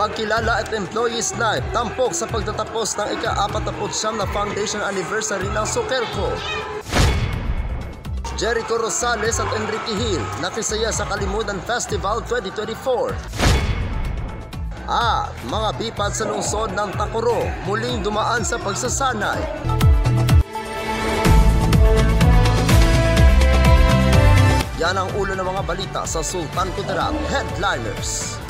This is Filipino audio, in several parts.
Pagkilala at Employees Night, tampok sa pagtatapos ng ika-49 na foundation anniversary ng Sokelco. Jericho Rosales at Enrique Hill nakisaya sa Kalimutan Festival 2024. At mga bipad sa lungsod ng Takoro muling dumaan sa pagsasanay. Yan ang ulo ng mga balita sa Sultan Kudarat Headliners.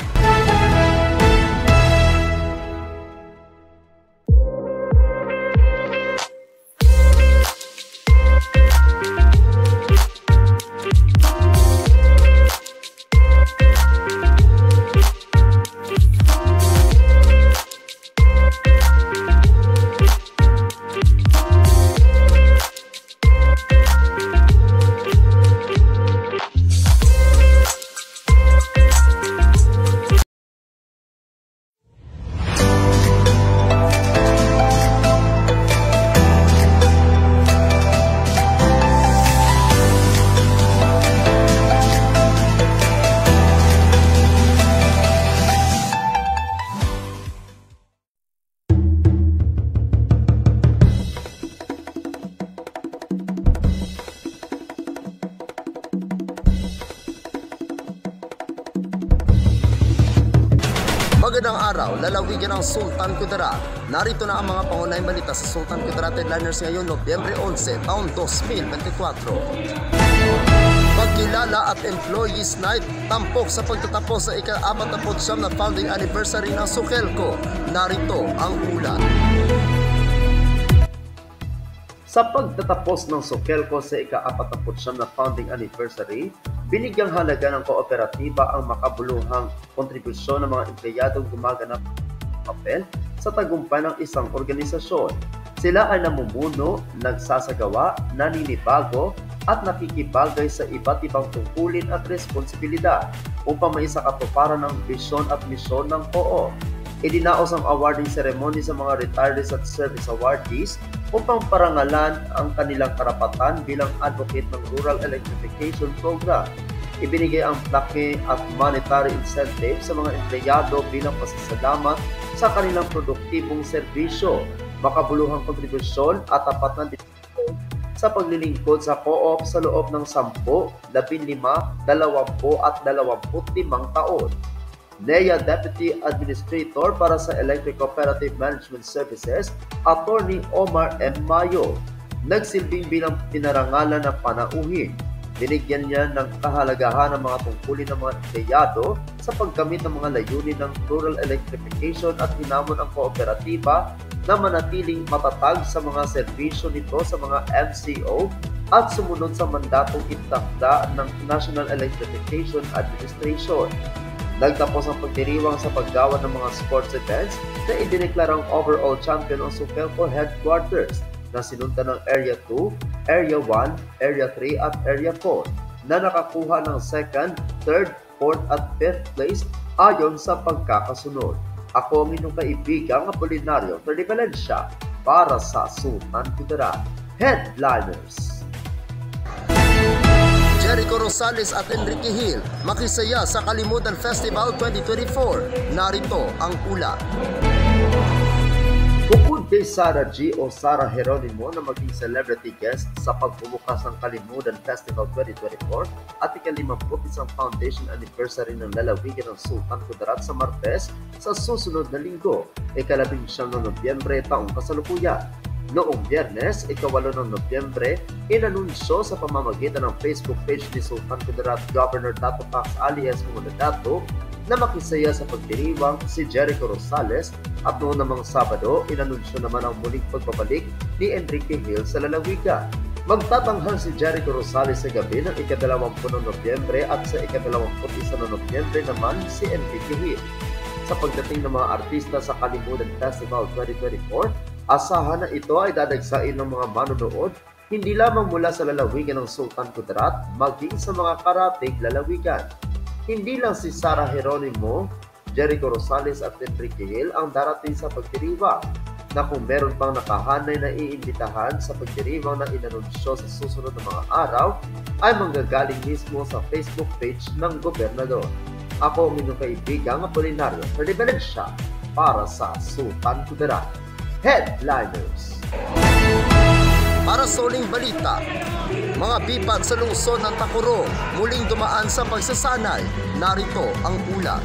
Magandang araw, lalawigan ng Sultan Kudarat. Narito na ang mga pangunahing balita sa Sultan Kudarat Headliners ngayon, Nobyembre 11, taong 2024. Pagkilala at Employees Night, tampok sa pagtatapos sa ika-49 na founding anniversary ng Sokelco. Narito ang ulat. Sa pagtatapos ng Sokelco sa ika-49 na founding anniversary, binigyang halaga ng kooperatiba ang makabuluhang kontribusyon ng mga empleyadong gumaganap ng papel sa tagumpay ng isang organisasyon. Sila ay namumuno, nagsasagawa, naninibago at nakikibagay sa iba't ibang tungkulin at responsibilidad upang maisakatuparan ng bisyon at misyon ng co-op. Idinaos ang awarding ceremony sa mga retirees at service awardees upang parangalan ang kanilang karapatan bilang advocate ng Rural Electrification Program. Ibinigay ang plaque at monetary incentive sa mga empleyado bilang pasasalamat sa kanilang produktibong serbisyo, makabuluhang kontribusyon at tapat na dedikasyon sa paglilingkod sa co-op sa loob ng 10, 15, 20 at 25 taon. NEA Deputy Administrator para sa Electric Cooperative Management Services, Attorney Omar M. Mayo, nagsilbing bilang pinarangalan na panauhin. Binigyan niya ng kahalagahan ng mga tungkulin ng mga empleyado sa paggamit ng mga layunin ng rural electrification at hinamon ang kooperatiba na manatiling matatag sa mga serbisyo nito sa mga MCO at sumunod sa mandatong itakda ng National Electrification Administration. Nagtapos ang pagdiriwang sa paggawa ng mga sports events na idineklarang overall champion ang Sokelco Headquarters na sinundan ng Area 2, Area 1, Area 3 at Area 4 na nakakuha ng 2nd, 3rd, 4th at 5th place ayon sa pagkakasunod. Ako ang inyong kaibigang Apolinario Valencia para sa Sultan Kudarat Headliners. Jericho Rosales at Enrique Hill makisaya sa Kalimutan Festival 2024. Narito ang ulat. Bukod kay Sarah G. o Sarah Geronimo na maging celebrity guest sa pagbubukas ng Kalimutan Festival 2024 at ika-51 foundation anniversary ng lalawigan ng Sultan Kudarat sa Martes sa susunod na linggo, ika-19 ng Nobyembre taong kasalukuyan. Noong Biyernes, ika-8 ng Nobyembre, inanunsyo sa pamamagitan ng Facebook page ni Sultan Kudarat Governor Dato Pax alias Dato na makisaya sa pagdiriwang si Jericho Rosales at noong namang Sabado, inanunsyo naman ang muling pagbabalik ni Enrique Hill sa lalawigan. Magtatanghal si Jericho Rosales sa gabi ng ika-20 ng Nobyembre at sa ika-21 ng Nobyembre naman si Enrique Hill. Sa pagdating ng mga artista sa Kalimutan Festival 2024, asahan na ito ay dadagsain ng mga manonood hindi lamang mula sa lalawigan ng Sultan Kudarat maging sa mga karatig lalawigan. Hindi lang si Sarah Geronimo, Jericho Rosales at Enrique Hill ang darating sa pagdiriwang na kung meron pang nakahanay na iimbitahan sa pagdiriwang na inanunsyo sa susunod na mga araw ay manggagaling mismo sa Facebook page ng gobernador. Ako ang inyong kaibigang Apolinario Ferdinand para sa Sultan Kudarat Headliners. Para sa uling balita, mga bipag sa lungsod ng Tacurong muling dumaan sa pagsasanay. Narito ang ulat.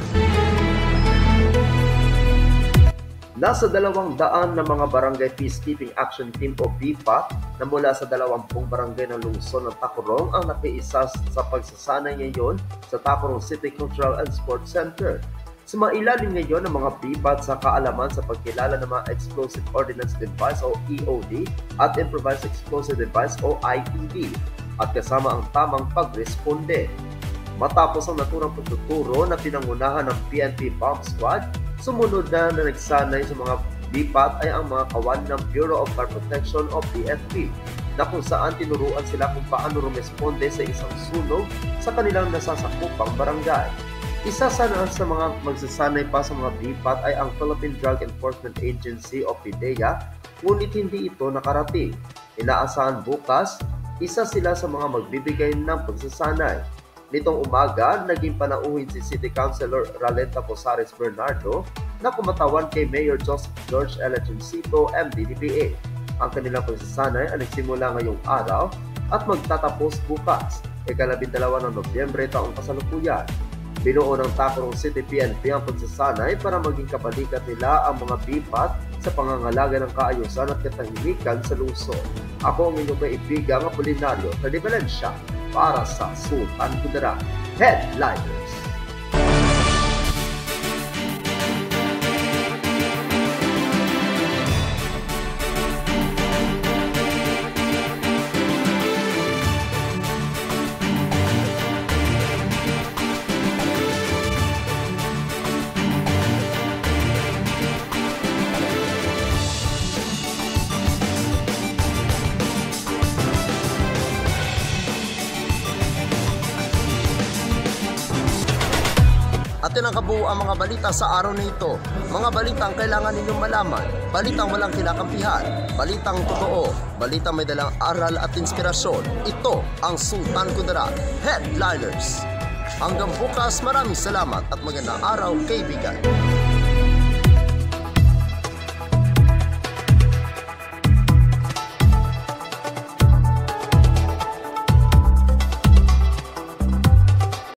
Nasa 200 na mga Barangay Peacekeeping Action Team o BPAT na mula sa 20 barangay ng lungsod ng Tacurong ang nakiisa sa pagsasanay ngayon sa Tacurong City Cultural and Sports Center. Sumailalim ngayon ang mga BPAT sa kaalaman sa pagkilala ng mga Explosive Ordnance Device o EOD at Improvised Explosive Device o IED at kasama ang tamang pagresponde. Matapos ang naturang pagtuturo na pinangunahan ng PNP Bomb Squad, sumunod na nagsanay sa mga BPAT ay ang mga kawan ng Bureau of Fire Protection o BFP na kung saan tinuruan sila kung paano rumisponde sa isang sunog sa kanilang nasasakupang barangay. Isa sa mga magsasanay pa sa mga BPAT ay ang Philippine Drug Enforcement Agency o PDEA, ngunit hindi ito nakarating. Inaasahan bukas, isa sila sa mga magbibigay ng pagsasanay. Nitong umaga, naging panauhin si City Councilor Ralenta Posares Bernardo na kumatawan kay Mayor Joseph George Elachoncito, MD-DPA. Ang kanilang pagsasanay ay nagsimula ngayong araw at magtatapos bukas, ika-12 ng Nobyembre taong kasalukuyan. Binuo ng Tacurong City PNP ang pagsasanay para maging kabalikat nila ang mga BPAT sa pangangalaga ng kaayusan at katahimikan sa lungsod. Ako ang inyong kaibigang Apolinario Ferdinand para sa Sultan Kudarat Headliners. Atin ang kabuuan mga balita sa araw na ito. Mga balitang kailangan ninyong malaman. Balitang walang kinakampihan. Balitang totoo. Balitang may dalang aral at inspirasyon. Ito ang Sultan Kudarat Headliners. Hanggang bukas, maraming salamat at magandang araw, kaibigan.